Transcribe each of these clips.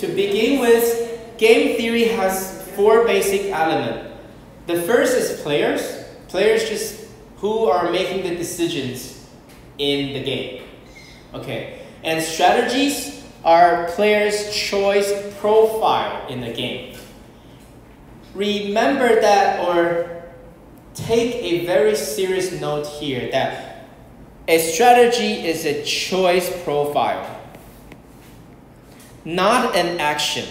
To begin with, game theory has 4 basic elements. The first is players. Players just who are making the decisions in the game. Okay. And strategies are players' choice profile in the game. Remember that, or take a very serious note here, that a strategy is a choice profile, not an action.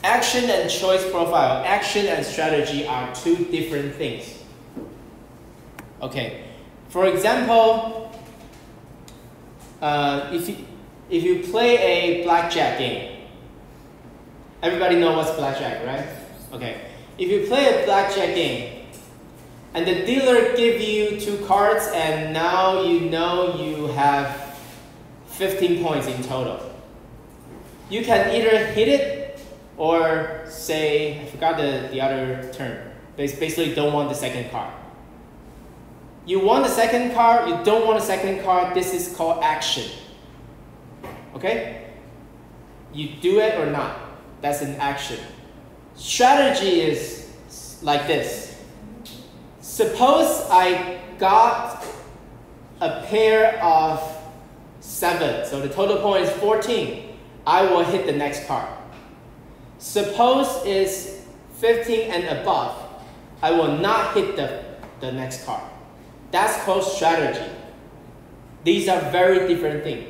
Action and choice profile, action and strategy are 2 different things. Okay, for example, if you play a blackjack game, everybody knows what's blackjack, right? Okay, if you play a blackjack game, and the dealer gives you 2 cards, and now you know you have 15 points in total. You can either hit it, or say, I forgot the other term. Basically, don't want the second card. You want the second card, you don't want the second card, this is called action. Okay? You do it or not, that's an action. Strategy is like this. Suppose I got a pair of 7, so the total point is 14. I will hit the next card. Suppose it's 15 and above, I will not hit the next card. That's called strategy. These are very different things.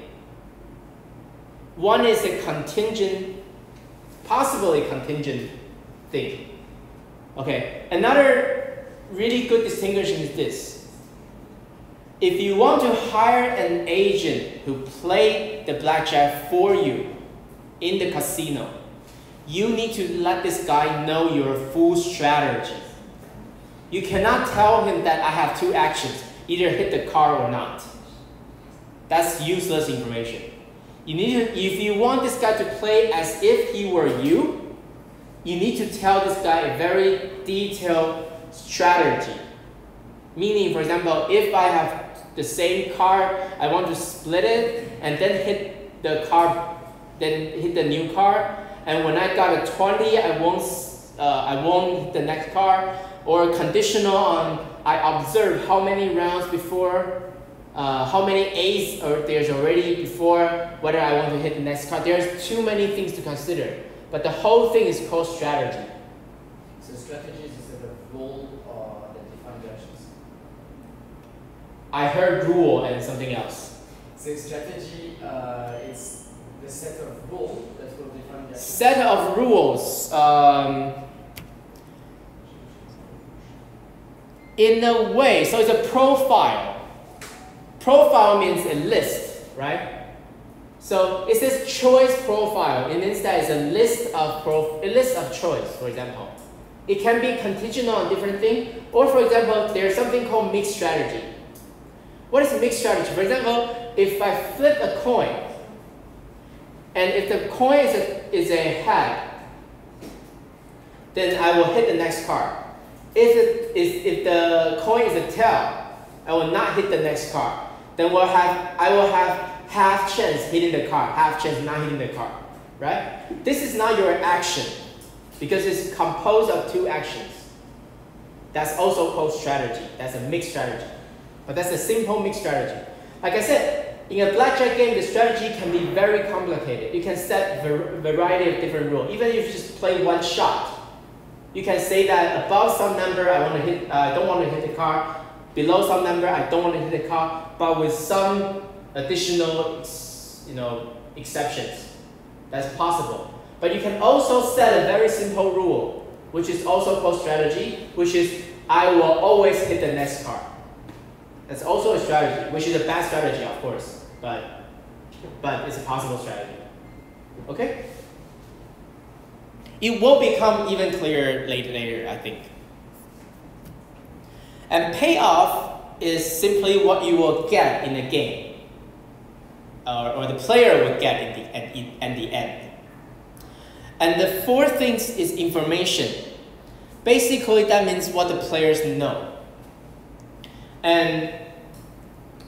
One is a contingent, possibly contingent thing. Okay, another really good distinction is this. If you want to hire an agent who play the blackjack for you in the casino, you need to let this guy know your full strategy. You cannot tell him that I have 2 actions, either hit the card or not. That's useless information. You need to, if you want this guy to play as if he were you, you need to tell this guy a very detailed strategy. Meaning, for example, if I have the same card, I want to split it and then hit the card, then hit the new card. And when I got a 20, I won't hit the next card. Or conditional on I observe how many rounds before, how many aces there's already before whether I want to hit the next card. There's too many things to consider. But the whole thing is called strategy. So strategy is a set of rule that define the actions. I heard rule and something else. So strategy is the set of rules that will define the actions. Set of rules. In a way, so it's a profile. Profile means a list, right? So it's this choice profile. It means that it's a list of choice, for example. It can be contingent on different things, or for example, there's something called mixed strategy. What is a mixed strategy? For example, if I flip a coin, and if the coin is a head, then I will hit the next card. If the coin is a tail, I will not hit the next card. Then I will have half chance hitting the card, half chance not hitting the card, right? This is not your action because it's composed of 2 actions. That's also called strategy. That's a mixed strategy. But that's a simple mixed strategy. Like I said, in a blackjack game, the strategy can be very complicated. You can set a variety of different rules. Even if you just play 1 shot, you can say that above some number, I don't want to hit the card. Below some number, I don't want to hit the card, but with some additional, exceptions. That's possible. But you can also set a very simple rule, which is also called strategy, which is I will always hit the next card. That's also a strategy, which is a bad strategy, of course, but it's a possible strategy. Okay? It will become even clearer later, I think. And payoff is simply what you will get in a game, or the player will get at the end. And the 4th thing is information. Basically, that means what the players know. And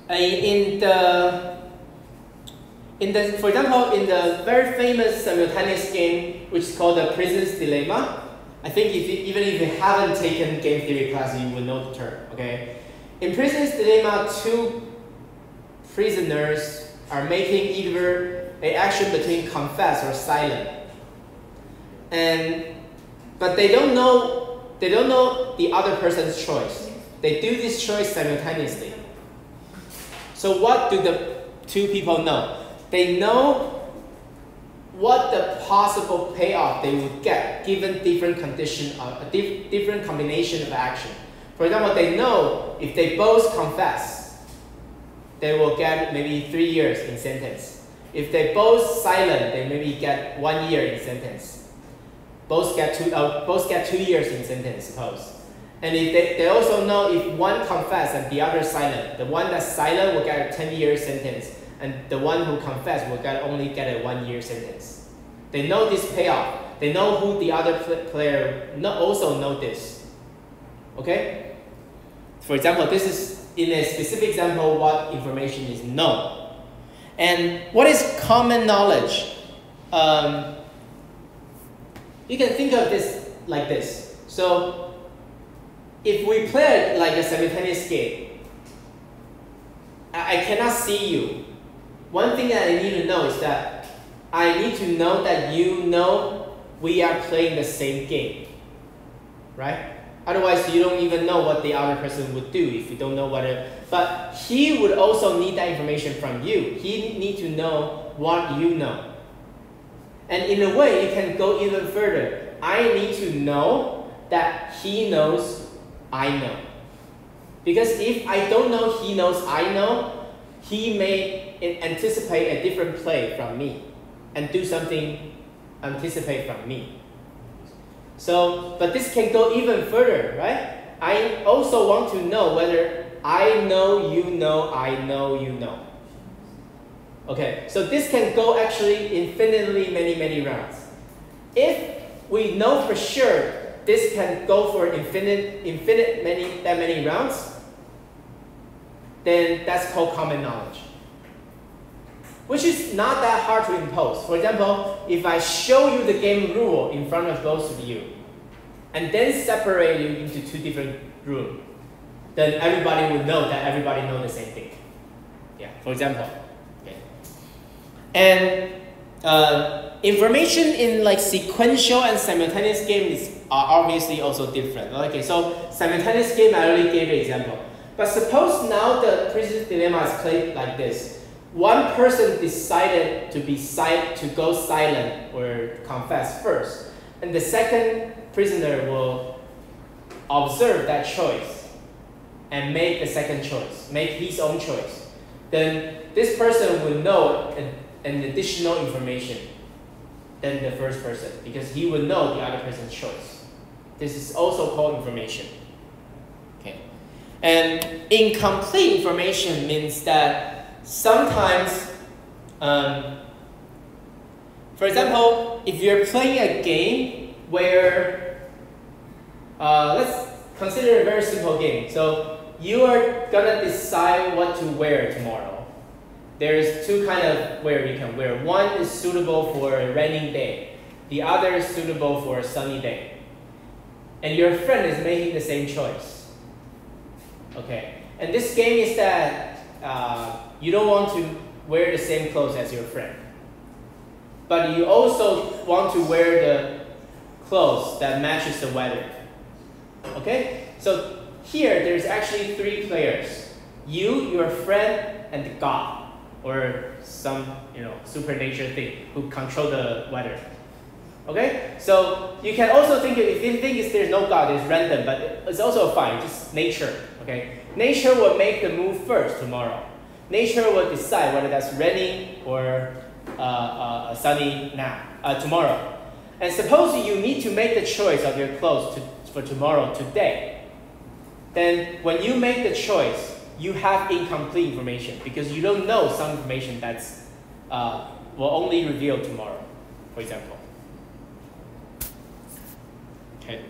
in For example, in the very famous simultaneous game, which is called the Prisoner's Dilemma, I think even if you haven't taken game theory class, you will know the term. Okay, in Prisoner's Dilemma, two prisoners are making either an action between confess or silent, but they don't know the other person's choice. They do this choice simultaneously. So what do the two people know? They know what the possible payoff they would get given different condition of a different combination of action. For example, they know if they both confess, they will get maybe 3 years in sentence. If they both silent, they maybe get 1 year in sentence. Both get 2 years in sentence, suppose. And if they also know if one confess and the other silent, the one that's silent will get a 10-year sentence, and the one who confessed will only get a 1 year sentence. They know this payoff. They know who the other player also know this. Okay? For example, this is in a specific example what information is known. And what is common knowledge? You can think of this like this. So if we play like a simultaneous game, I cannot see you. One thing that I need to know is that I need to know that you know we are playing the same game, right? Otherwise, you don't even know what the other person would do if you don't know what it. But he would also need that information from you. He need to know what you know. And in a way, you can go even further. I need to know that he knows I know. Because if I don't know he knows I know, he may anticipate a different play from me and do something anticipate from me. So, but this can go even further, right? I also want to know whether I know you know I know you know. Okay, so this can go actually infinitely many rounds. If we know for sure this can go for infinite many rounds, then that's called common knowledge, which is not that hard to impose. For example, if I show you the game rule in front of both of you, and then separate you into two different rooms, then everybody would know that everybody knows the same thing. Yeah, for example. Okay. And information in like sequential and simultaneous games are obviously also different. Okay, so simultaneous game, I already gave an example. But suppose now the prisoner's dilemma is played like this. One person decided to go silent or confess first, and the second prisoner will observe that choice and make the second choice, make his own choice. Then this person will know an additional information than the first person because he will know the other person's choice. This is also called information. Okay. And incomplete information means that sometimes, for example, if you're playing a game where, let's consider a very simple game. So you are gonna decide what to wear tomorrow. There's two kinds of wear you can wear. One is suitable for a raining day. The other is suitable for a sunny day. And your friend is making the same choice. Okay, and this game is that you don't want to wear the same clothes as your friend, but you also want to wear the clothes that matches the weather. Okay, so here there's actually three players: you, your friend, and God, or some supernature thing who control the weather. Okay, so you can also think if you think there's no God, it's random, but it's also fine, just nature. Okay, nature will make the move first tomorrow. Nature will decide whether that's raining or sunny tomorrow. And suppose you need to make the choice of your clothes for tomorrow today. Then when you make the choice, you have incomplete information because you don't know some information that's will only reveal tomorrow, for example. Okay.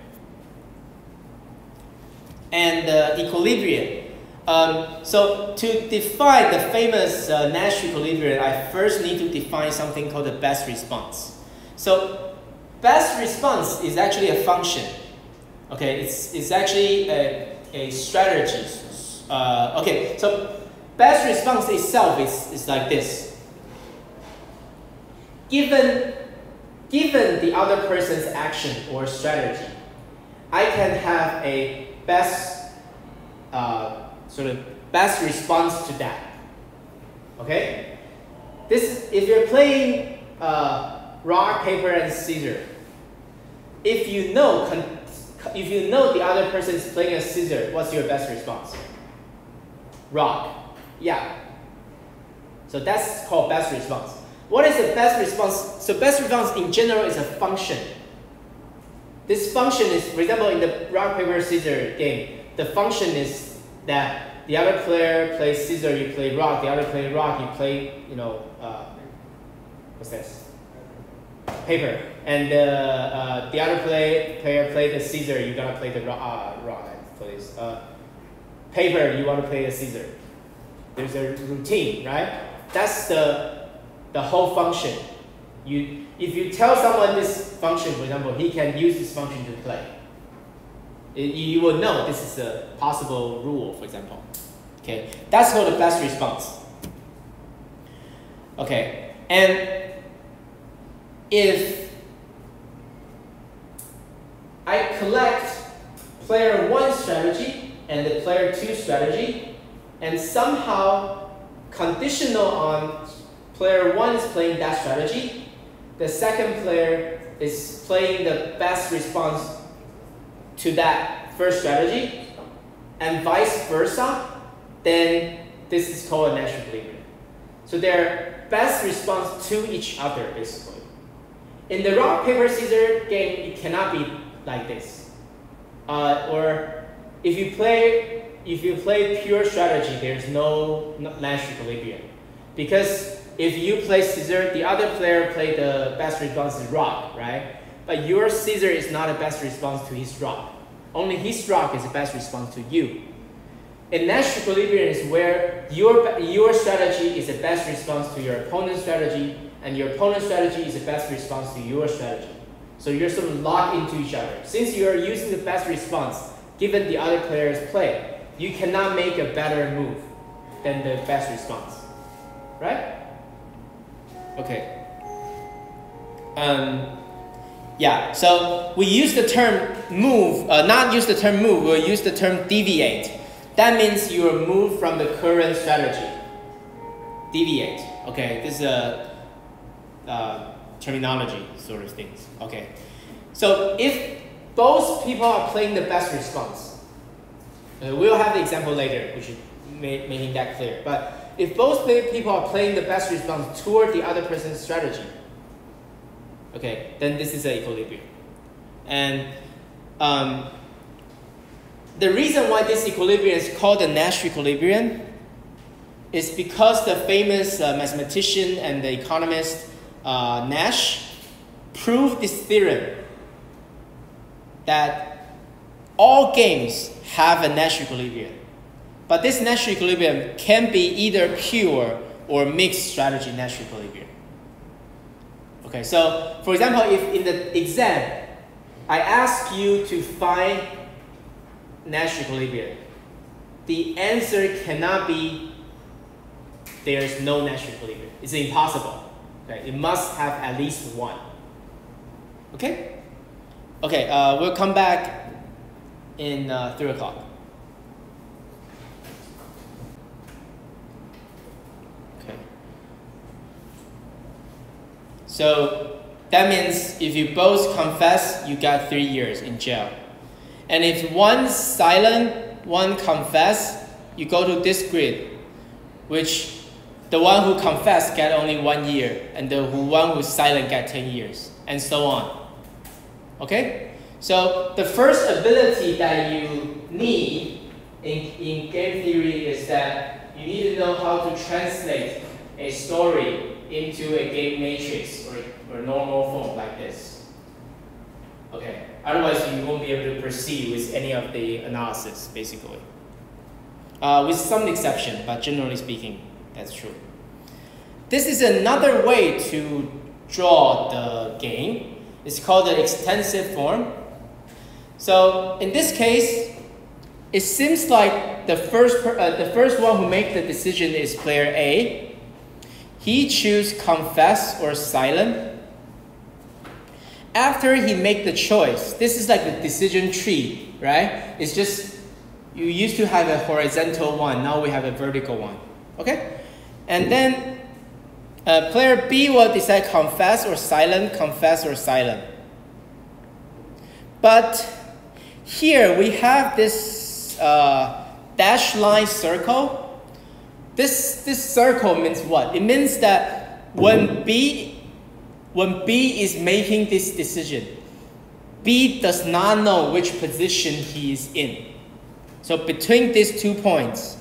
And equilibrium. So to define the famous Nash equilibrium, I first need to define something called the best response. So best response is actually a function. Okay, it's actually a strategy. Okay, so best response itself is like this. Given the other person's action or strategy, I can have a best sort of best response to that. Okay, if you're playing rock, paper, and scissors, if you know the other person is playing a scissor, what's your best response? Rock. Yeah. So that's called best response. What is the best response? So best response in general is a function. This function is, for example, in the rock, paper, scissors game, the function is that the other player plays scissors, you play rock, the other plays rock, you play, what's this? Paper. And the other player play the scissors, you gotta play the rock, please. Paper, you want to play the scissors. There's a routine, right? That's the whole function. If you tell someone this function, for example, he can use this function to play. You will know this is a possible rule, for example. Okay, that's called the best response. Okay, and if I collect player 1 strategy and the player 2 strategy, and somehow conditional on player 1 is playing that strategy, the second player is playing the best response to that first strategy, and vice versa, then this is called a Nash equilibrium. So they're best response to each other, basically. In the rock, paper, scissors game, it cannot be like this. Or if you play pure strategy, there's no Nash equilibrium. Because if you play scissor, the other player play the best response is rock, right? But your scissor is not a best response to his rock. Only his rock is the best response to you. In Nash equilibrium is where your strategy is the best response to your opponent's strategy, and your opponent's strategy is the best response to your strategy. So you're sort of locked into each other. Since you are using the best response, given the other player's play, you cannot make a better move than the best response, right? Okay. Yeah, so we use the term move, not use the term move, we'll use the term deviate. That means you are moved from the current strategy. Deviate, okay, this is a terminology sort of things, okay. So if both people are playing the best response, we'll have the example later, which is making that clear. But if both people are playing the best response toward the other person's strategy, okay, then this is an equilibrium. And the reason why this equilibrium is called the Nash equilibrium is because the famous mathematician and the economist Nash proved this theorem that all games have a Nash equilibrium. But this Nash equilibrium can be either pure or mixed strategy Nash equilibrium. Okay, so for example, if in the exam, I ask you to find Nash equilibrium, the answer cannot be there is no Nash equilibrium. It's impossible. Okay, it must have at least one. Okay? Okay, we'll come back in 3 o'clock. Okay. So that means if you both confess, you got 3 years in jail. And if one's silent, one confess, you go to this grid, which the one who confessed get only 1 year, and the one who's silent get 10 years, and so on. Okay? So the first ability that you need in game theory is that you need to know how to translate a story into a game matrix or normal form like this. Okay, otherwise you won't be able to proceed with any of the analysis, basically. with some exception, but generally speaking, that's true. This is another way to draw the game. It's called the extensive form. So in this case, it seems like the first one who makes the decision is player A. He chooses confess or silent. After he make the choice, this is like the decision tree, right? It's just, you used to have a horizontal one, now we have a vertical one, okay? And then player B will decide confess or silent, confess or silent. But here we have this dashed line circle. This circle means what? It means that when B is making this decision, B does not know which position he is in. So between these 2 points,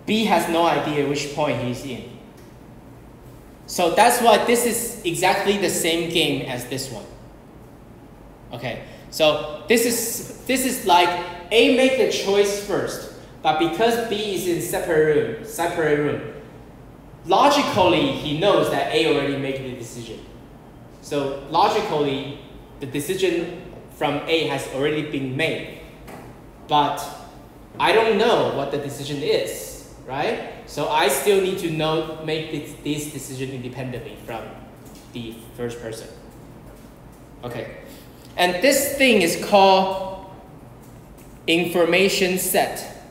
B has no idea which point he is in. So that's why this is exactly the same game as this one. Okay, so this is like A make the choice first, but because B is in separate room, logically he knows that A already made the decision. So logically, the decision from A has already been made, but I don't know what the decision is, right? So I still need to make this decision independently from the first person. Okay, and this thing is called information set.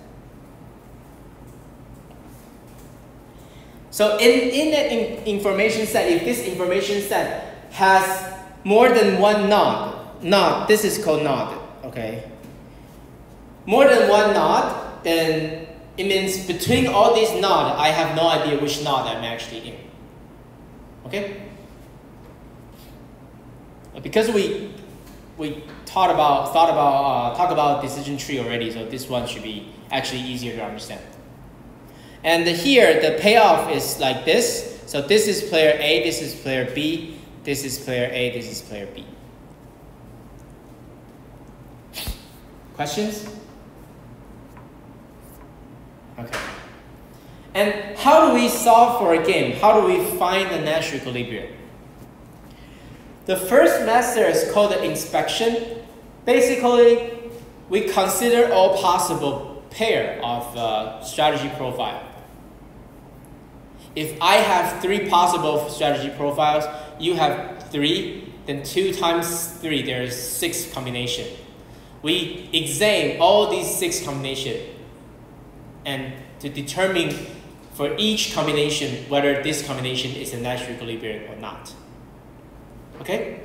So in an information set, if this information set has more than one node, this is called node, okay? More than one node, then it means between all these nodes, I have no idea which node I'm actually in, okay? Because we talk about decision tree already, so this one should be actually easier to understand. And here, the payoff is like this. So this is player A, this is player B, this is player A, this is player B. Questions? Okay. And how do we solve for a game? How do we find the natural equilibrium? The first method is called the inspection. Basically, we consider all possible pair of strategy profile. If I have 3 possible strategy profiles, you have 3, then 2 times 3, there's 6 combination. We examine all these 6 combinations and to determine for each combination whether this combination is a natural equilibrium or not. Okay?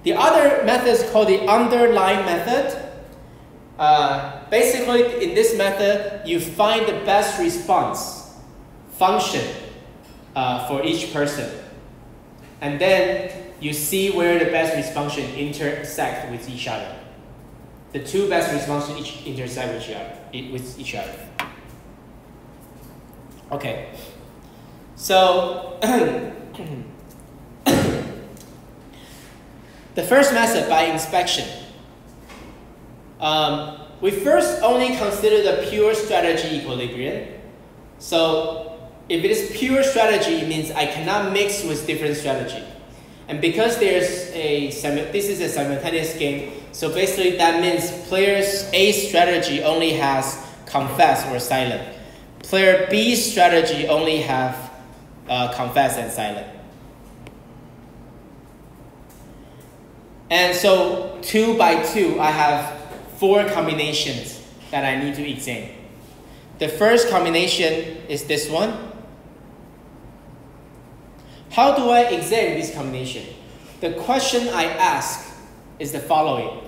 The other method is called the underlying method. Basically, in this method, you find the best response function for each person. And then you see where the best response function intersect with each other. The 2 best responses intersect with each other. Okay. So the first method by inspection. We first only consider the pure strategy equilibrium. So if it is pure strategy, it means I cannot mix with different strategy. And because this is a simultaneous game, so basically that means player's A strategy only has confess or silent. Player B's strategy only have confess and silent. And so 2 by 2, I have 4 combinations that I need to examine. The first combination is this one. How do I examine this combination? The question I ask is the following.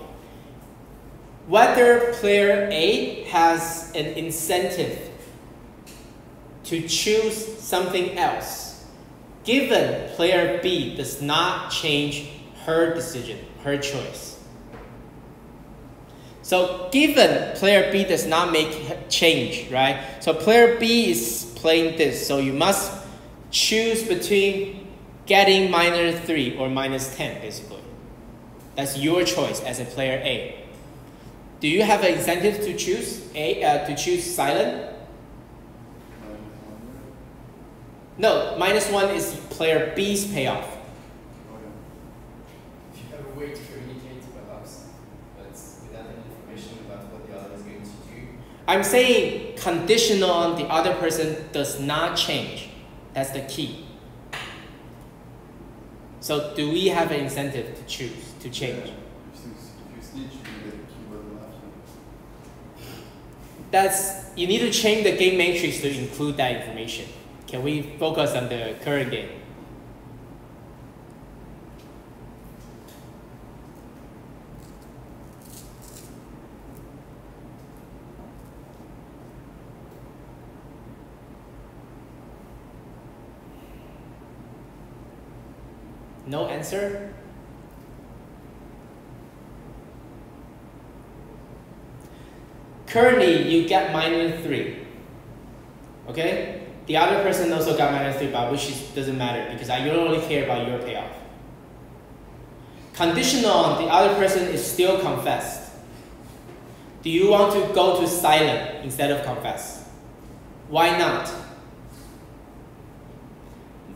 Whether player A has an incentive to choose something else, given player B does not change her decision, her choice. So given player B does not make change, right? So player B is playing this, so you must choose between getting -3 or -10, basically. That's your choice as a player A. Do you have an incentive to choose to choose silent? No, -1 is player B's payoff. If you have a way to communicate, perhaps, but without any information about what the other is going to do. I'm saying conditional on the other person does not change. That's the key. So do we have an incentive to choose, to change? Yeah. If you snitch, you get the keyword after. You need to change the game matrix to include that information. Can we focus on the current game? No answer? Currently, you get -3. Okay? The other person also got -3, but which doesn't matter because you don't really care about your payoff. Conditional on the other person is still confessed. Do you want to go to silent instead of confess? Why not?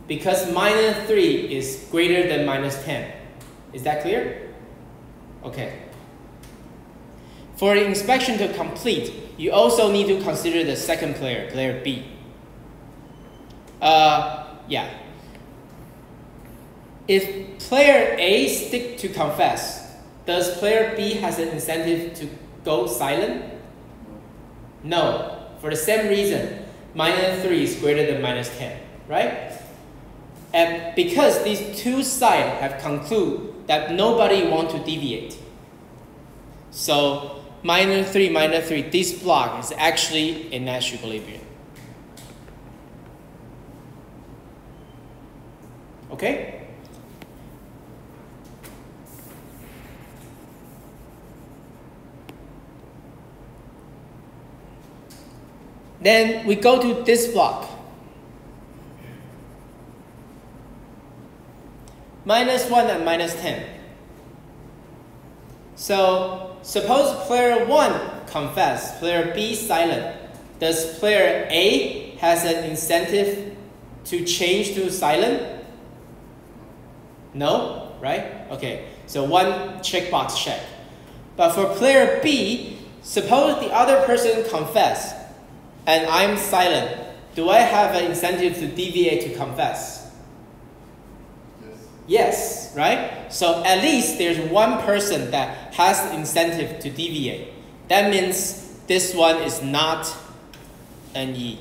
Because -3 is greater than -10. Is that clear? Okay. For the inspection to complete, you also need to consider the second player, player B. Yeah. If player A stick to confess, does player B has an incentive to go silent? No. For the same reason, -3 is greater than -10, right? And because these two sides have concluded that nobody wants to deviate. So -3, this block is actually a Nash equilibrium. Okay? Then we go to this block. -1 and -10. So suppose player 1 confess, player B silent. Does player A has an incentive to change to silent? No, right? Okay, so one checkbox check. But for player B, suppose the other person confess and I'm silent. Do I have an incentive to deviate to confess? Yes, right? So at least there's one person that has the incentive to deviate. That means this one is not NE.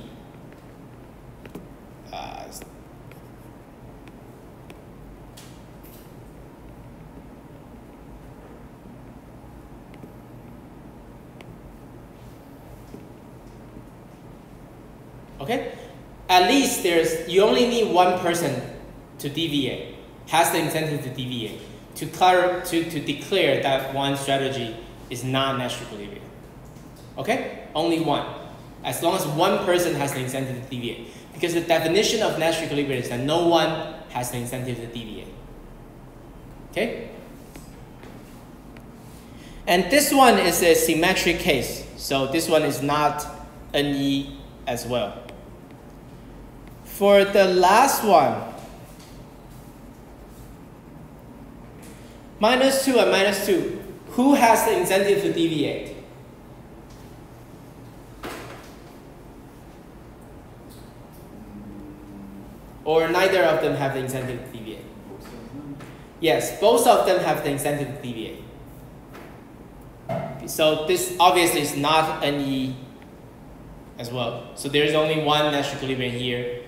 Okay? At least you only need one person to deviate, has the incentive to deviate, to declare that one strategy is not Nash equilibrium. Okay? Only one. As long as one person has the incentive to deviate. Because the definition of Nash equilibrium is that no one has the incentive to deviate. Okay? And this one is a symmetric case. So this one is not NE as well. For the last one, -2 and -2, who has the incentive to deviate? Or neither of them have the incentive to deviate? Yes, both of them have the incentive to deviate. So this obviously is not NE as well. So there's only one Nash equilibrium here.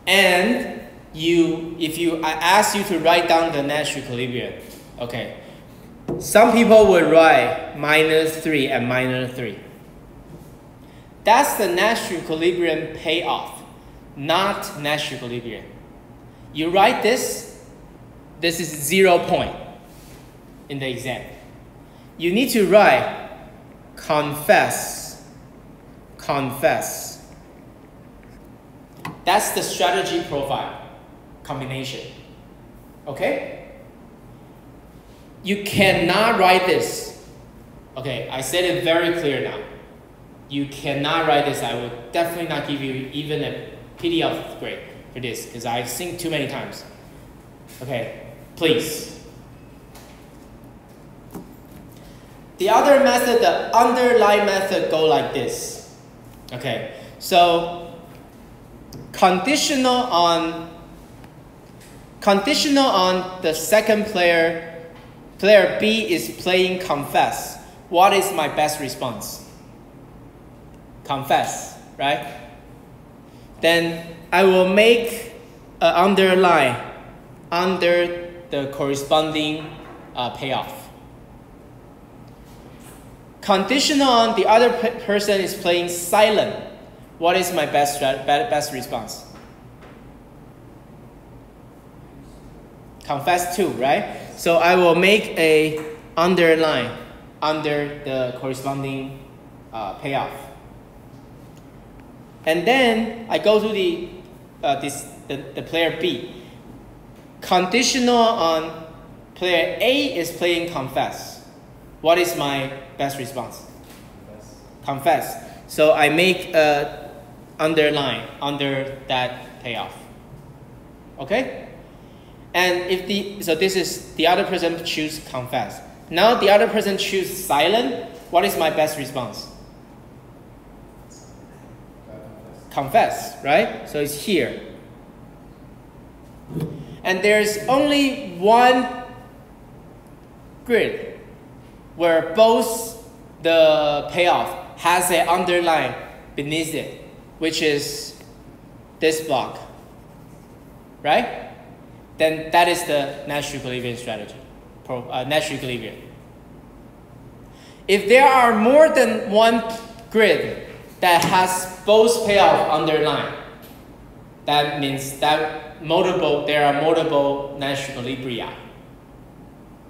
And I ask you to write down the Nash equilibrium, okay. Some people would write -3 and -3. That's the Nash equilibrium payoff, not Nash equilibrium. You write this is 0 point in the exam. You need to write confess. That's the strategy profile combination. Okay? You cannot write this Okay, I said it very clear now. You cannot write this. I will definitely not give you even a PDF grade for this because I've seen too many times. Okay, please. The other method, the underline method, go like this. Okay, so conditional on the second player, player B is playing confess. What is my best response? Confess, right? Then I will make an underline under the corresponding payoff. Conditional on the other person is playing silent. What is my best response? Confess too, right? So I will make a underline under the corresponding payoff. And then I go to the player B. Conditional on player A is playing confess. What is my best response? Confess. So I make a underline under that payoff. Okay? And so this is the other person choose confess. Now the other person choose silent. What is my best response? Confess, right? So it's here. And there's only one grid where both the payoff has an underline beneath it, which is this block, right? Then that is the Nash equilibrium strategy, Nash equilibrium. If there are more than one grid that has both payoff underline, that means that there are multiple Nash equilibria.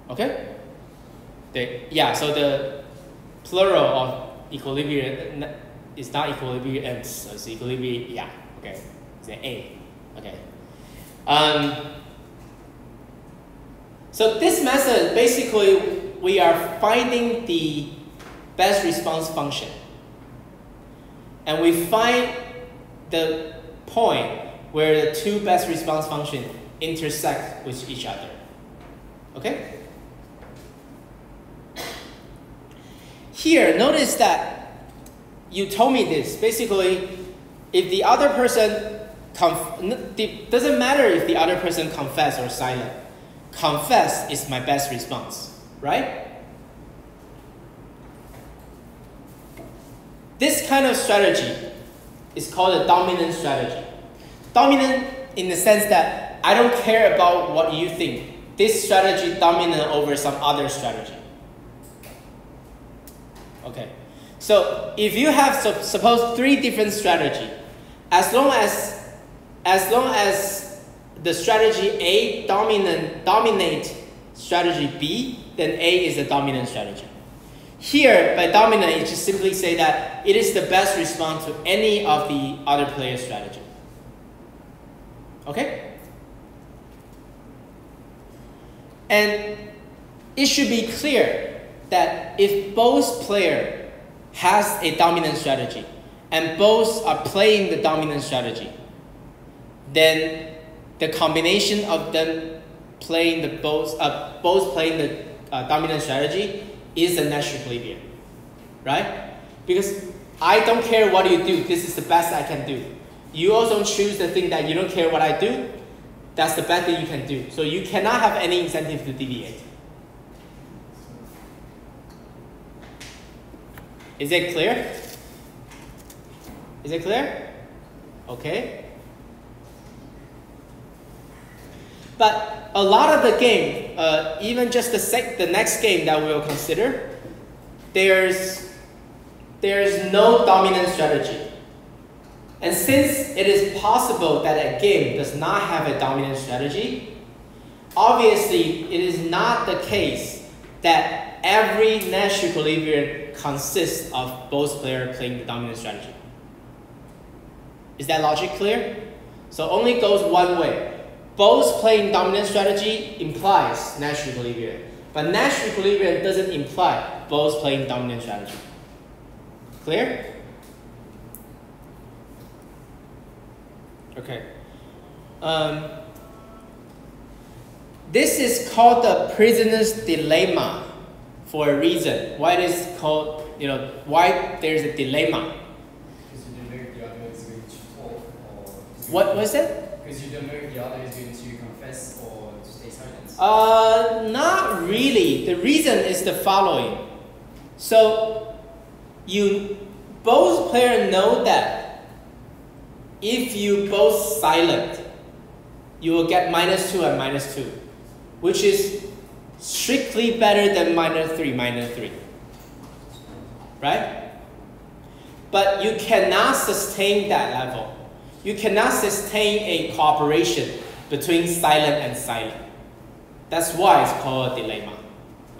Okay? So the plural of equilibrium is not equilibrium, so it's equilibrium. Yeah. Okay. It's an A. Okay. So this method, basically, we are finding the best response function. And we find the point where the two best response functions intersect with each other. Okay? Here, notice that you told me this. Basically, if the other person, doesn't matter if the other person confess or silent. Confess is my best response, right? This kind of strategy is called a dominant strategy. Dominant in the sense that I don't care about what you think. This strategy dominant over some other strategy. Okay, so if you have suppose 3 different strategies, as long as the strategy A dominate strategy B, then A is the dominant strategy. Here, by dominant, you just simply say that it is the best response to any of the other player's strategy. Okay? And it should be clear that if both player has a dominant strategy and both are playing the dominant strategy, then the combination of them playing both playing the dominant strategy is the Nash equilibrium, right? Because I don't care what you do, this is the best I can do. You also choose the thing that you don't care what I do, that's the best thing you can do. So you cannot have any incentive to deviate. Is it clear? Is it clear? Okay. But a lot of the game, even just the next game that we will consider, there's no dominant strategy. And since it is possible that a game does not have a dominant strategy, obviously it is not the case that every Nash equilibrium consists of both players playing the dominant strategy. Is that logic clear? So only goes one way. Both playing dominant strategy implies Nash equilibrium. But Nash equilibrium doesn't imply both playing dominant strategy. Clear? Okay. This is called the prisoner's dilemma for a reason. Why it is called, why there's a dilemma? Because you don't know if the other is going to talk or... What was that? Because you don't know if the other is going to confess or to stay silent. Not really. The reason is the following. So, both players know that if you both silent, you will get -2 and -2, which is strictly better than -3, right? But you cannot sustain that level. You cannot sustain a cooperation between silent and silent. That's why it's called a dilemma.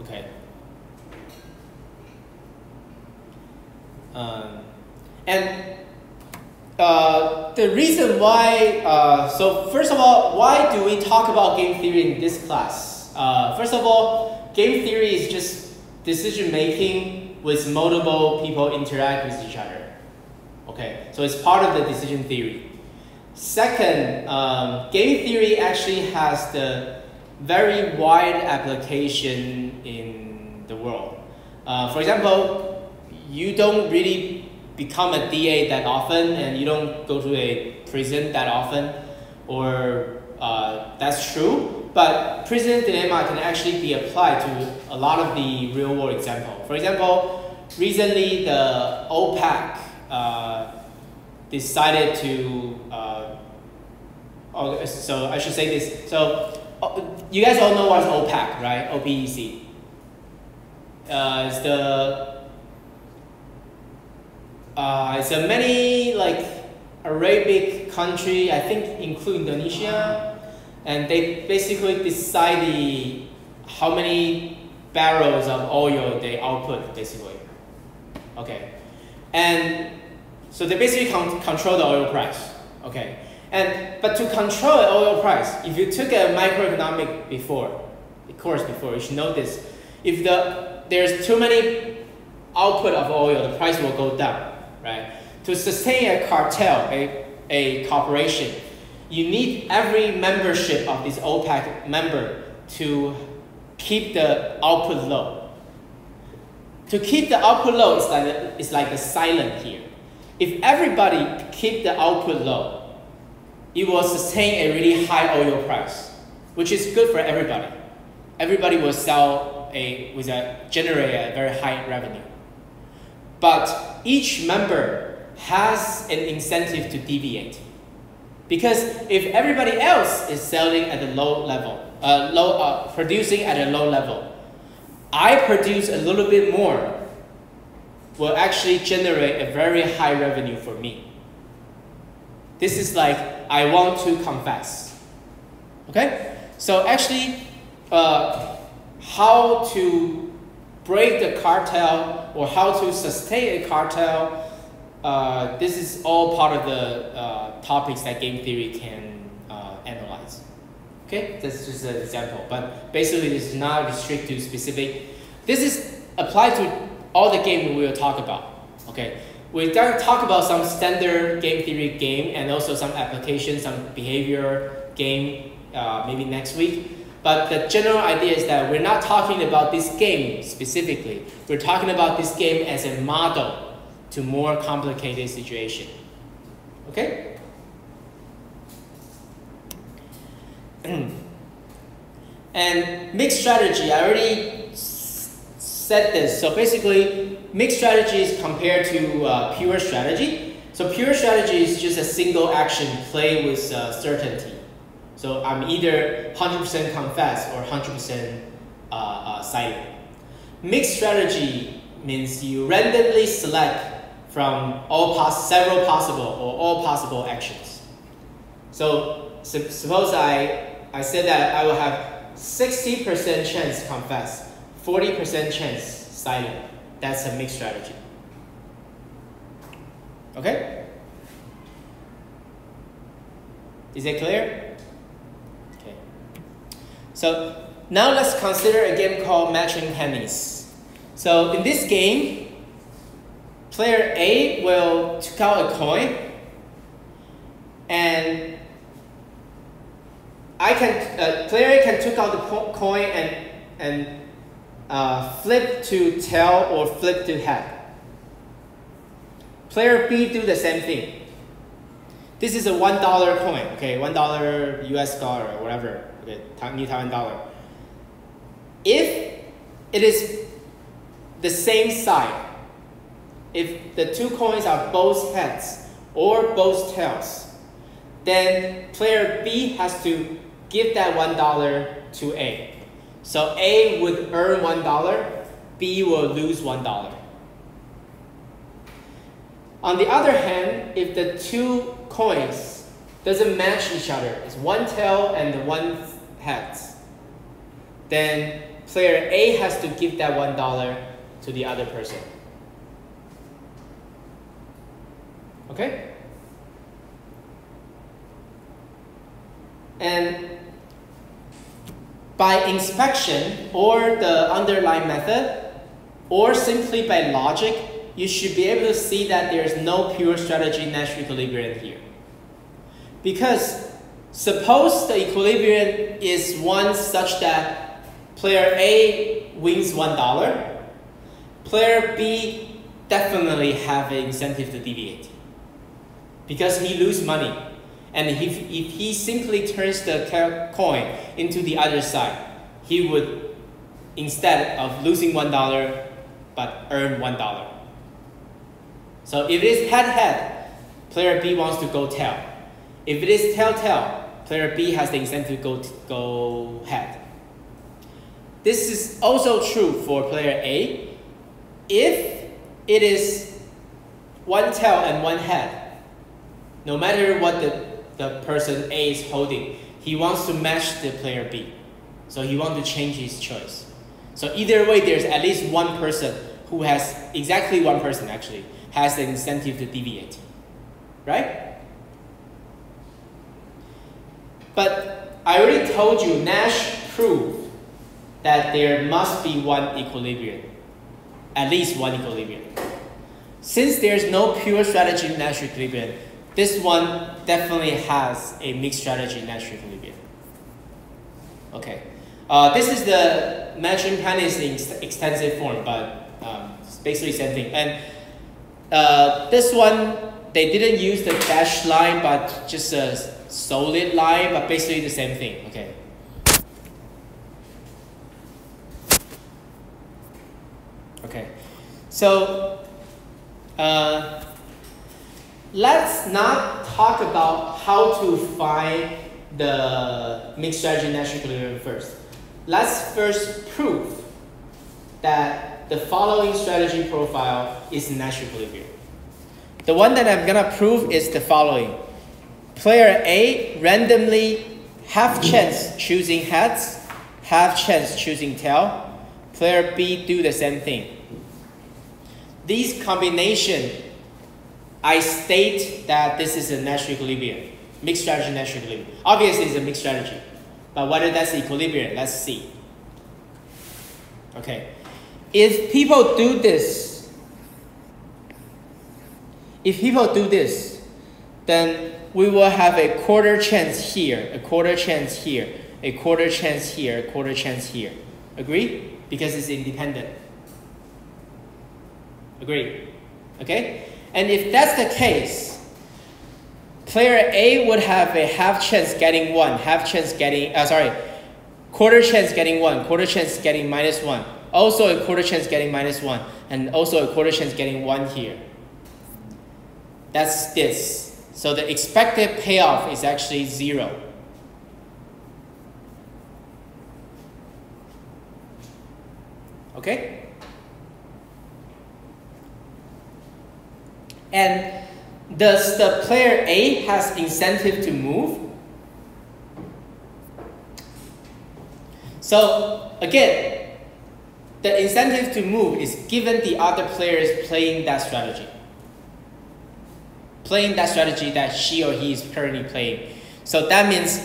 Okay. The reason why, so first of all, why do we talk about game theory in this class? First of all, game theory is just decision making with multiple people interact with each other. Okay, so it's part of the decision theory. Second, game theory actually has the very wide application in the world. For example, you don't really become a DA that often, and you don't go to a prison that often, or that's true, but prisoner dilemma can actually be applied to a lot of the real world example. For example, recently the OPEC decided to, so I should say this, so you guys all know what's OPEC, right? OPEC. It's a many Arabic country, I think include Indonesia, and they basically decide how many barrels of oil they output, basically. Okay, and so they basically control the oil price. Okay, but to control the oil price, if you took a microeconomic course before, you should know this. If there's too many output of oil, the price will go down. Right? To sustain a cartel, a corporation, you need every membership of this OPEC member to keep the output low. To keep the output low, it's like the silent here. If everybody keep the output low, it will sustain a really high oil price, which is good for everybody. Everybody will generate a very high revenue. But each member has an incentive to deviate. Because if everybody else is selling at a low level, producing at a low level, I produce a little bit more will actually generate a very high revenue for me. This is like, I want to confess. Okay? So actually, how to break the cartel or how to sustain a cartel, this is all part of the topics that game theory can analyze. Okay, that's just an example, but basically this is not restricted to specific. This is applied to all the games we will talk about. Okay, we're going to talk about some standard game theory game and also some applications, some behavior game maybe next week. But the general idea is that we're not talking about this game specifically. We're talking about this game as a model to more complicated situation. Okay? And mixed strategy, I already said this. So basically, mixed strategy is compared to pure strategy. So pure strategy is just a single action play with certainty. So I'm either 100% confess or 100% silent. Mixed strategy means you randomly select from several possible or all possible actions. So suppose I said that I will have 60% chance confess, 40% chance silent. That's a mixed strategy. Okay? Is it clear? Okay. So now let's consider a game called Matching Pennies. So in this game, player A will take out a coin, and player A can take out the coin and flip to tail or flip to head. Player B do the same thing. This is a $1 coin, okay, $1 US dollar or whatever, okay, New Taiwan dollar. If it is the same side, if the two coins are both heads or both tails, then player B has to give that $1 to A. So A would earn $1, B will lose $1. On the other hand, if the two coins doesn't match each other, it's one tail and one heads, then player A has to give that $1 to the other person. Okay? And by inspection or the underlying method, or simply by logic, you should be able to see that there's no pure strategy Nash equilibrium here. Because suppose the equilibrium is one such that player A wins $1, player B definitely have an incentive to deviate, because he loses money. And if he simply turns the coin into the other side, he would, instead of losing $1, but earn $1. So if it is head-head, player B wants to go tail. If it is tail-tail, player B has the incentive to go head. This is also true for player A. If it is one tail and one head, no matter what the person A is holding, he wants to match the player B. So he wants to change his choice. So either way, there's at least one person who has, exactly one person actually, has the incentive to deviate, right? But I already told you, Nash proved that there must be one equilibrium, at least one equilibrium. Since there's no pure strategy Nash equilibrium, this one definitely has a mixed strategy Nash equilibrium. Okay, this is the Matching Pennies extensive form, but it's basically the same thing. And this one, they didn't use the dashed line, but just a solid line, but basically the same thing. Okay. Okay, so let's not talk about how to find the mixed strategy Nash equilibrium first. Let's first prove that the following strategy profile is Nash equilibrium. The one that I'm gonna prove is the following. Player A randomly half chance choosing heads, half chance choosing tail. Player B do the same thing. These combination, I state that this is a Nash equilibrium, mixed strategy Nash equilibrium. Obviously, it's a mixed strategy, but whether that's equilibrium, let's see. Okay, if people do this, then we will have a quarter chance here, a quarter chance here, a quarter chance here, a quarter chance here. Agree? Because it's independent. Agree? Okay? And if that's the case, player A would have a half chance getting one, half chance getting, quarter chance getting one, quarter chance getting -1, also a quarter chance getting -1, and also a quarter chance getting 1 here. That's this. So the expected payoff is actually 0. Okay? And does the player A has incentive to move? So again, the incentive to move is given the other player is playing that strategy. Playing that strategy that she or he is currently playing. So that means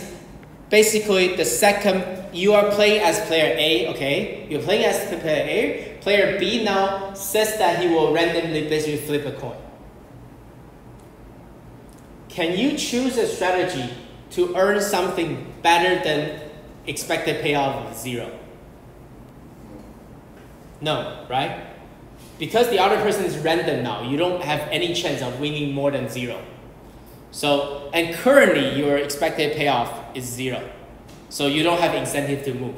basically the second you are playing as player A, okay? You're playing as player A. Player B now says that he will randomly basically flip a coin. Can you choose a strategy to earn something better than expected payoff of 0? No, right? Because the other person is random now, you don't have any chance of winning more than 0. So, and currently your expected payoff is 0. So you don't have incentive to move.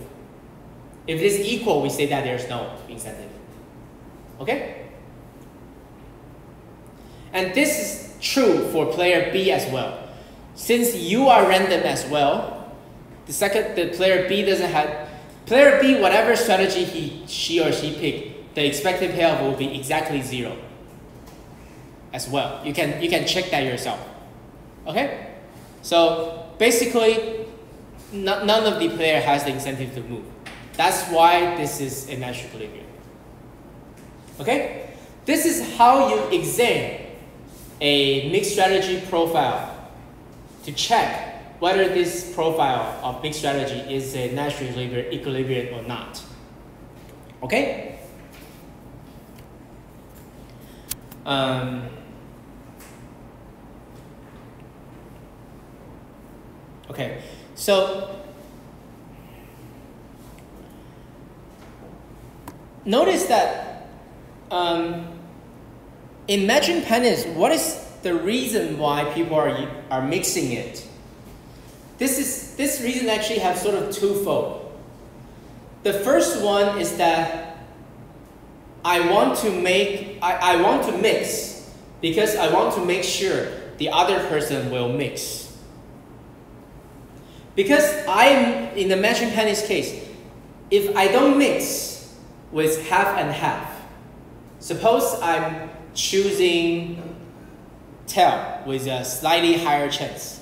If it is equal, we say that there's no incentive. Okay? And this is true for player B as well. Since you are random as well, the player B doesn't have, player B, whatever strategy she or she pick, the expected payoff will be exactly 0 as well. You can check that yourself. Okay? So basically, none of the player has the incentive to move. That's why this is a natural equilibrium. Okay? This is how you examine a mixed strategy profile to check whether this profile of mixed strategy is a natural equilibrium or not. Okay? Okay, so notice that in matching pennies, what is the reason why people are mixing it? This reason actually has sort of twofold. The first one is that I want to mix because I want to make sure the other person will mix. Because I'm in the matching pennies case, if I don't mix with half and half, suppose I'm choosing tail with a slightly higher chance,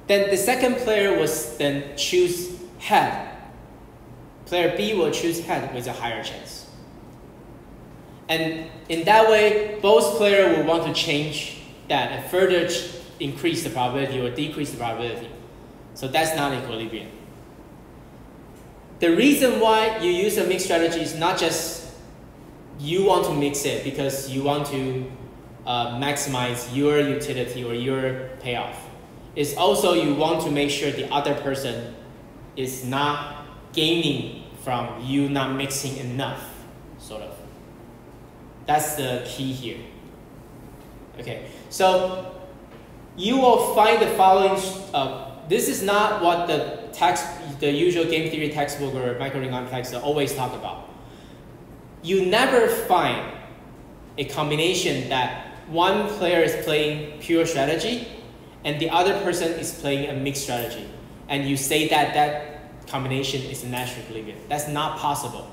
then the second player will then choose head. Player B will choose head with a higher chance. And in that way, both players will want to change that and further increase the probability or decrease the probability. So that's not equilibrium. The reason why you use a mixed strategy is not just you want to mix it because you want to maximize your utility or your payoff. It's also you want to make sure the other person is not gaining from you not mixing enough, sort of. That's the key here. Okay, so you will find the following. This is not what the usual game theory textbook or microeconomics always talk about. You never find a combination that one player is playing pure strategy and the other person is playing a mixed strategy, and you say that that combination is a natural equilibrium. That's not possible.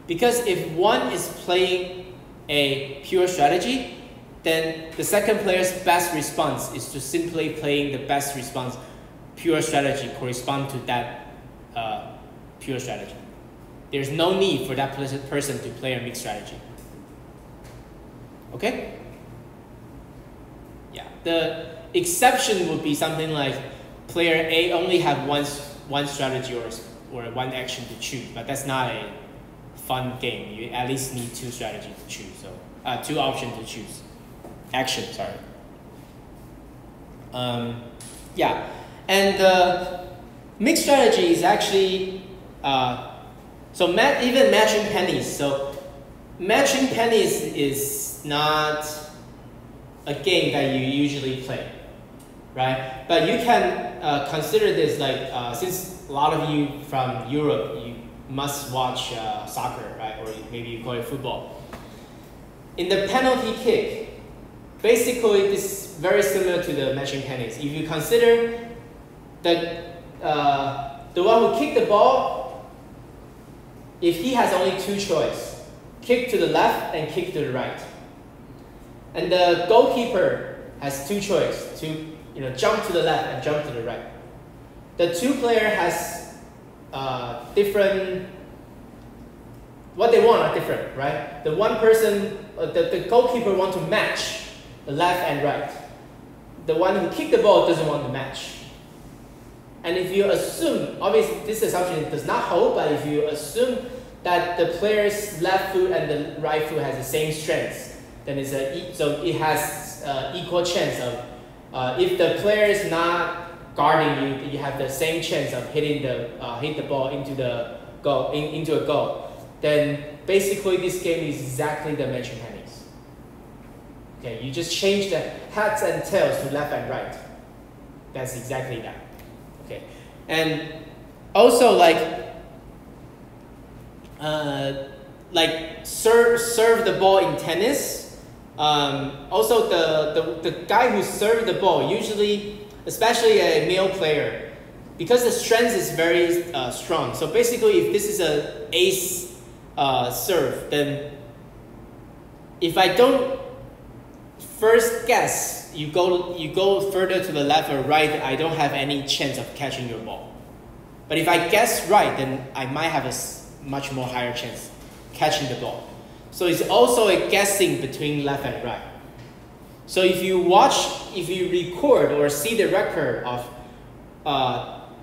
Because if one is playing a pure strategy, then the second player's best response is to simply playing the best response pure strategy correspond to that pure strategy. There's no need for that person to play a mixed strategy. Okay? Yeah. The exception would be something like player A only have one strategy or one action to choose, but that's not a fun game. You at least need two strategies to choose. So two options to choose. Action, sorry. Yeah, and mixed strategy is actually even matching pennies. So matching pennies is not a game that you usually play, right? But you can consider this like since a lot of you from Europe, you must watch soccer, right? Or maybe you call it football. In the penalty kick, basically, this is very similar to the matching pennies. If you consider the one who kicked the ball, if he has only two choices, kick to the left and kick to the right. And the goalkeeper has two choices, to jump to the left and jump to the right. The two player has different, what they want are different, right? The one person, the goalkeeper wants to match the left and right. The one who kicked the ball doesn't want to match. And if you assume, obviously this assumption does not hold, but if you assume that the player's left foot and the right foot has the same strength, then it's so it has equal chance of, if the player is not guarding you, you have the same chance of hitting hit the ball into the goal, into a goal. Then basically this game is exactly the mentioned pennies. Okay, you just change the heads and tails to left and right. That's exactly that. Okay, and also like serve the ball in tennis. Also the guy who served the ball, usually, especially a male player, because the strength is very strong. So basically, if this is a ace serve, then if I don't first guess, you go further to the left or right, I don't have any chance of catching your ball. But if I guess right, then I might have a much more higher chance catching the ball. So it's also a guessing between left and right. So if you record or see the record of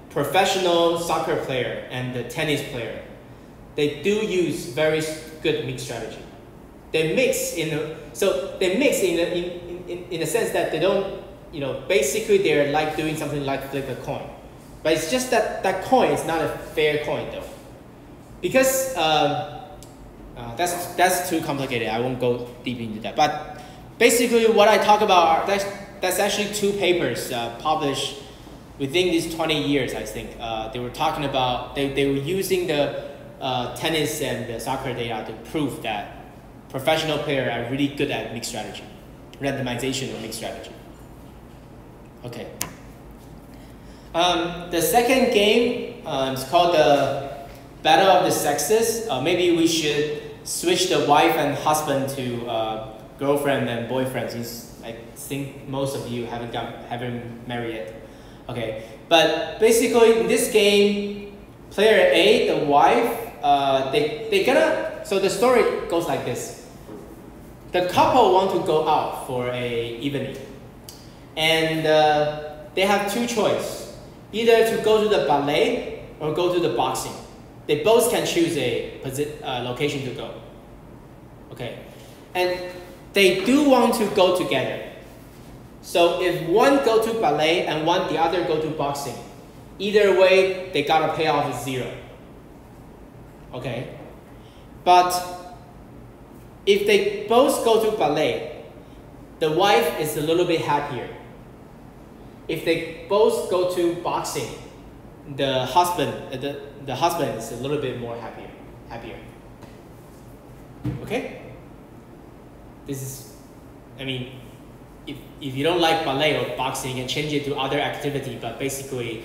professional soccer player and the tennis player, they do use very good mix strategy. They mix in a sense that they don't, basically they're like doing something like flip a coin. But it's just that coin is not a fair coin though. Because that's too complicated. I won't go deep into that. But basically what I talk about, that's actually 2 papers published within these 20 years, I think. They were talking about, they were using the tennis and the soccer data to prove that professional players are really good at mixed strategy, randomization or mixed strategy. Okay. The second game is called the Battle of the Sexes. Maybe we should switch the wife and husband to girlfriend and boyfriend, since I think most of you haven't married yet. Okay, but basically in this game, player A, the wife, so the story goes like this. The couple want to go out for a evening, and they have 2 choices: either to go to the ballet or go to the boxing. They both can choose a location to go. Okay, and they do want to go together. So if one go to ballet and the other go to boxing, either way they gotta pay off is 0. Okay, but if they both go to ballet, the wife is a little bit happier. If they both go to boxing, the husband is a little bit more happier. Okay? This is, if you don't like ballet or boxing, you can change it to other activity, but basically,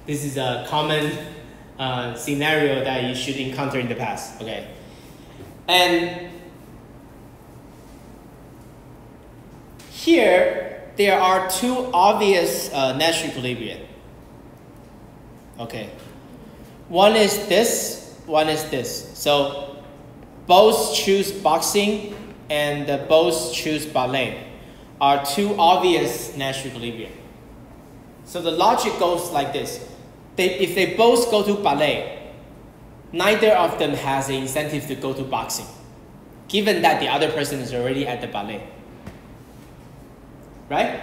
this is a common scenario that you should encounter in the past. Okay? And here, there are 2 obvious Nash equilibria. Okay. One is this, one is this. So both choose boxing and both choose ballet are 2 obvious Nash equilibria. So the logic goes like this. If they both go to ballet, neither of them has an incentive to go to boxing, given that the other person is already at the ballet. Right?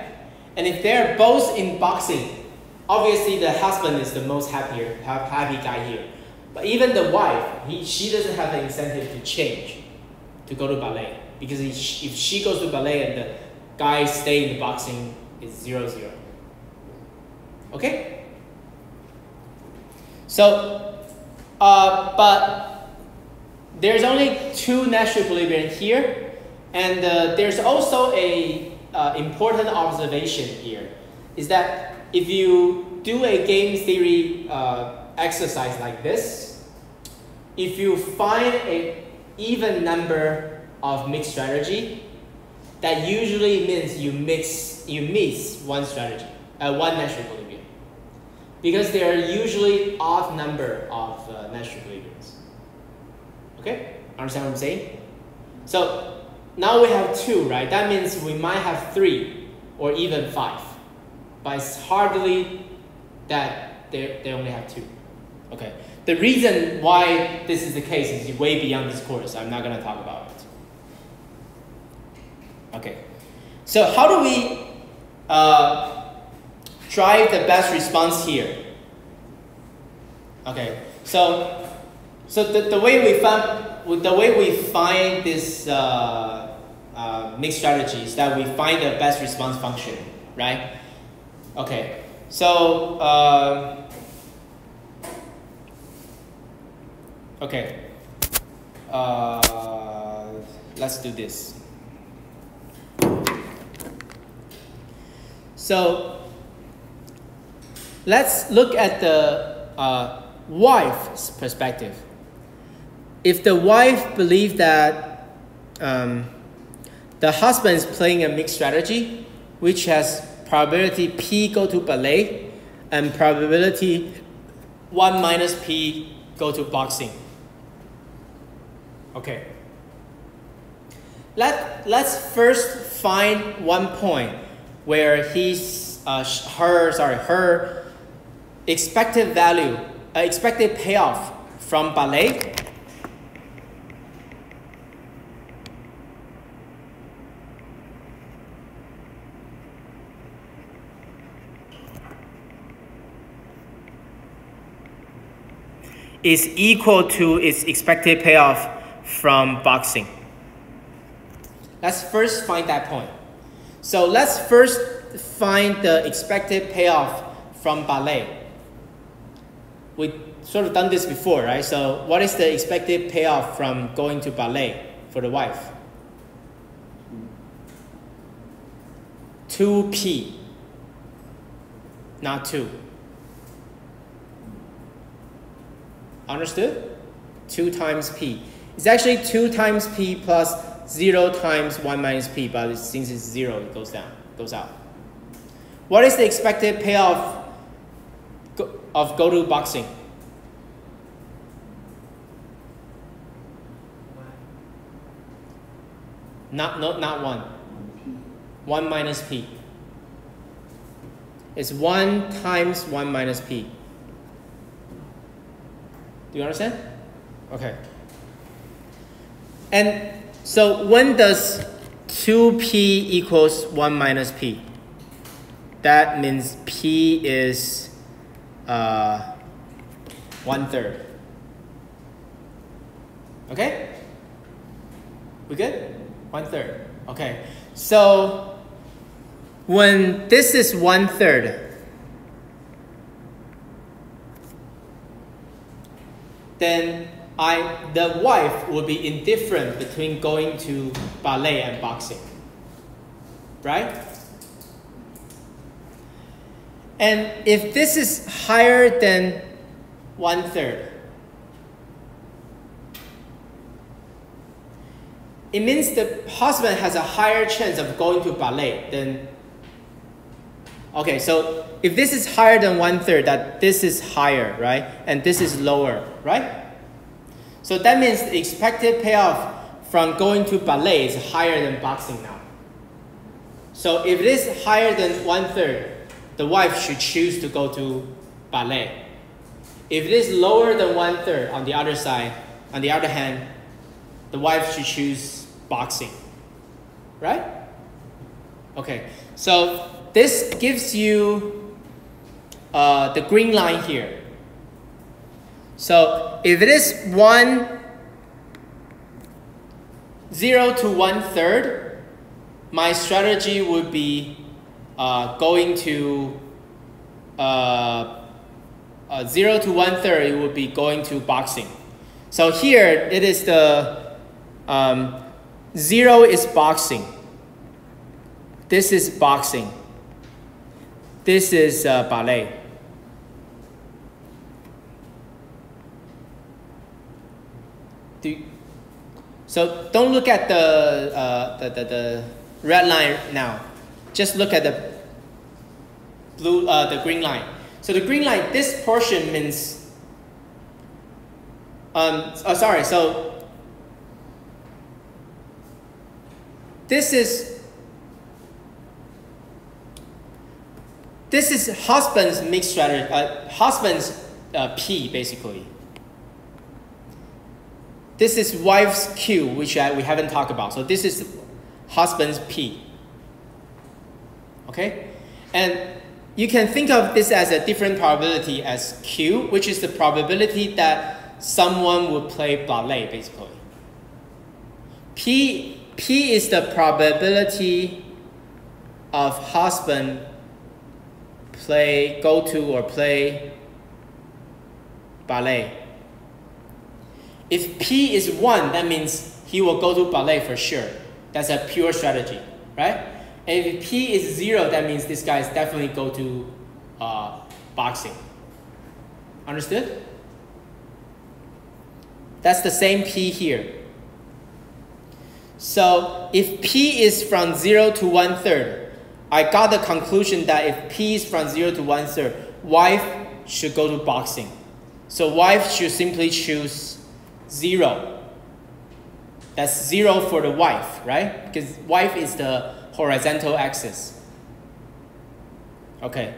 And if they're both in boxing, obviously the husband is the most happy guy here. But even the wife, she doesn't have the incentive to change, to go to ballet. Because if she goes to ballet and the guy stay in the boxing, it's 0-0. Okay? So, but there's only 2 Nash equilibria here. And there's also a important observation here, is that if you do a game theory exercise like this, if you find an even number of mixed strategy, that usually means you miss one strategy, one Nash equilibrium, because there are usually odd number of Nash equilibriums. Okay, understand what I'm saying? So now we have 2, right? That means we might have 3 or even 5, but it's hardly that they only have 2. Okay. The reason why this is the case is way beyond this course. I'm not going to talk about it. Okay. So how do we drive the best response here? Okay. So the way we find this mixed strategy is that we find the best response function, right? Okay. So okay. Let's do this. So let's look at the wife's perspective. If the wife believes that the husband is playing a mixed strategy, which has probability P go to ballet and probability 1 minus P go to boxing. Okay. Let's first find one point where her expected value, expected payoff from ballet is equal to its expected payoff from boxing. Let's first find that point. So let's first find the expected payoff from ballet. We sort of done this before, right? So what is the expected payoff from going to ballet for the wife? 2P, not 2. Understood? 2 times P. It's actually 2 times P plus 0 times 1 minus P, but since it's 0, it goes down, goes out. What is the expected payoff of go to boxing? Not 1. 1 minus P. It's 1 times 1 minus P. Do you understand? Okay. And so when does 2P equals 1 minus P? That means P is 1/3. Okay? We good? 1/3. Okay. So when this is 1/3, then the wife will be indifferent between going to ballet and boxing, right? And if this is higher than 1/3, it means the husband has a higher chance of going to ballet than. Okay, so if this is higher than 1/3, that this is higher, right? And this is lower, right? So that means the expected payoff from going to ballet is higher than boxing now. So if it is higher than 1/3, the wife should choose to go to ballet. If it is lower than 1/3 on the other side, on the other hand, the wife should choose boxing, right? Okay, so this gives you the green line here. So if it is 0 to 1/3, my strategy would be going to 0 to 1/3, it would be going to boxing. So here it is the 0 is boxing. This is boxing. This is ballet. So don't look at the red line now. Just look at the green line. So the green line, this portion means. So this is This is husband's mixed strategy, husband's P basically. This is wife's Q, which we haven't talked about. So this is husband's P. Okay? And you can think of this as a different probability as Q, which is the probability that someone would play ballet, basically. P is the probability of husband play ballet. If P is 1, that means he will go to ballet for sure. That's a pure strategy, right? And if P is 0, that means this guy is definitely go to boxing. Understood? That's the same P here. So if P is from 0 to 1/3, I got the conclusion that if P is from 0 to 1/3, wife should go to boxing. So wife should simply choose 0. That's 0 for the wife, right? Because wife is the horizontal axis. Okay.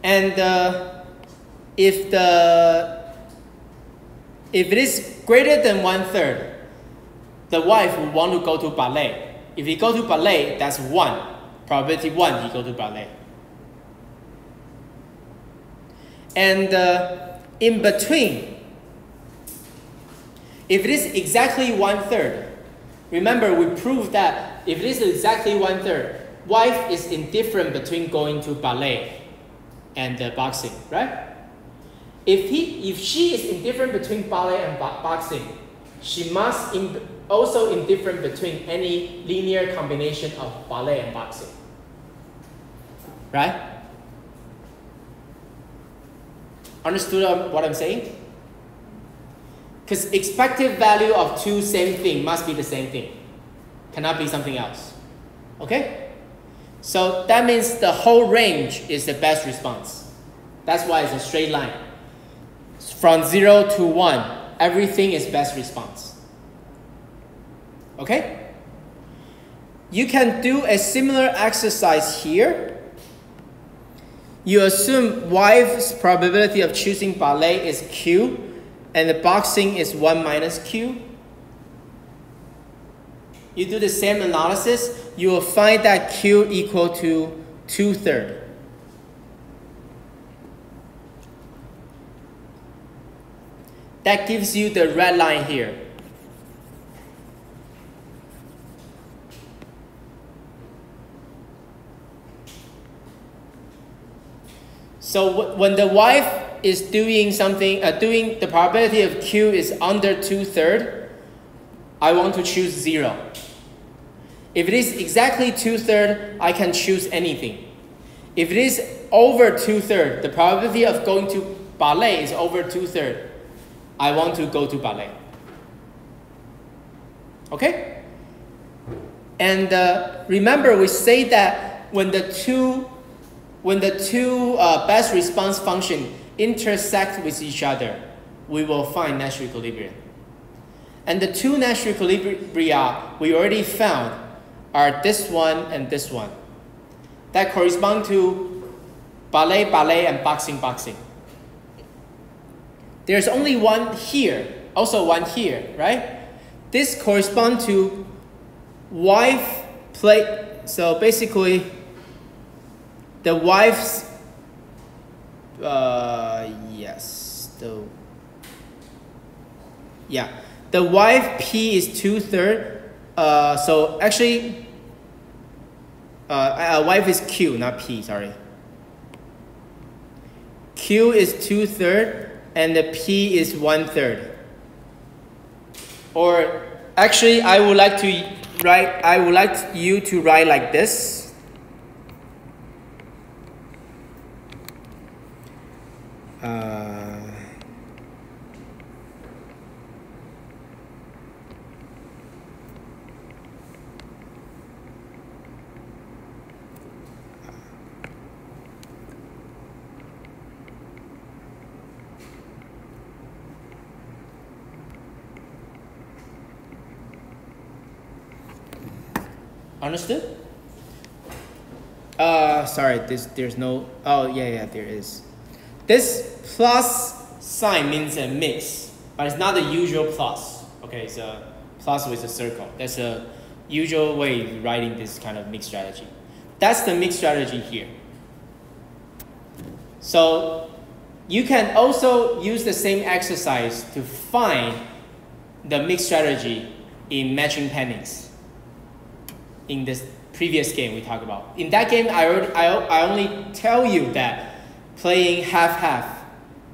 And if it is greater than 1/3, the wife will want to go to ballet. If he go to ballet, that's 1. Probability 1, he go to ballet. And in between, if it is exactly 1/3, remember we proved that if it is exactly 1/3, wife is indifferent between going to ballet and boxing, right? If she is indifferent between ballet and boxing, she must also indifferent between any linear combination of ballet and boxing, right? Understood what I'm saying? Because expected value of two same thing must be the same thing. Cannot be something else. Okay? So that means the whole range is the best response. That's why it's a straight line. From 0 to 1, everything is best response. Okay? You can do a similar exercise here. You assume wife's probability of choosing ballet is Q, and the boxing is 1 minus Q. You do the same analysis, you will find that Q equal to 2/3. That gives you the red line here. So when the wife is doing something, the probability of Q is under 2/3, I want to choose 0. If it is exactly 2/3, I can choose anything. If it is over 2/3, the probability of going to ballet is over 2/3, I want to go to ballet. Okay? And remember, we say that when the two best response functions intersect with each other, we will find natural equilibrium. And the two natural equilibria we already found are this one and this one. That correspond to ballet, ballet, and boxing, boxing. There's only one here, also one here, right? This corresponds to wife play. So basically, the wife's, the wife P is 2/3. So actually, wife is Q, not P, sorry. Q is 2/3 and the P is 1/3. Or actually, I would like you to write like this. Understood? sorry, there's no, oh yeah, there is. This plus sign means a mix, but it's not the usual plus. Okay, it's a plus with a circle. That's a usual way of writing this kind of mix strategy. That's the mix strategy here. So you can also use the same exercise to find the mix strategy in matching pennies. In this previous game we talked about. In that game, I only tell you that playing half-half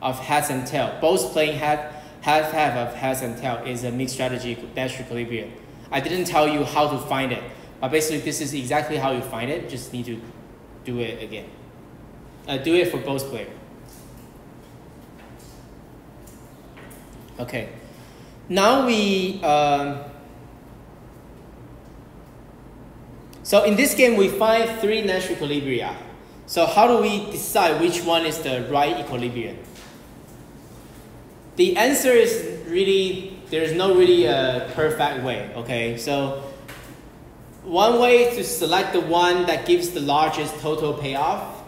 of heads and tail, both playing half-half of heads and tail is a mixed strategy match equilibrium. I didn't tell you how to find it, but basically this is exactly how you find it. Just need to do it again. Do it for both players. Okay. Now we. So in this game, we find 3 natural equilibria. So how do we decide which one is the right equilibrium? The answer is really, there's no really perfect way, okay? So one way is to select the one that gives the largest total payoff,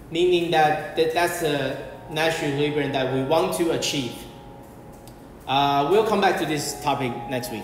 meaning that's a natural equilibrium that we want to achieve. We'll come back to this topic next week.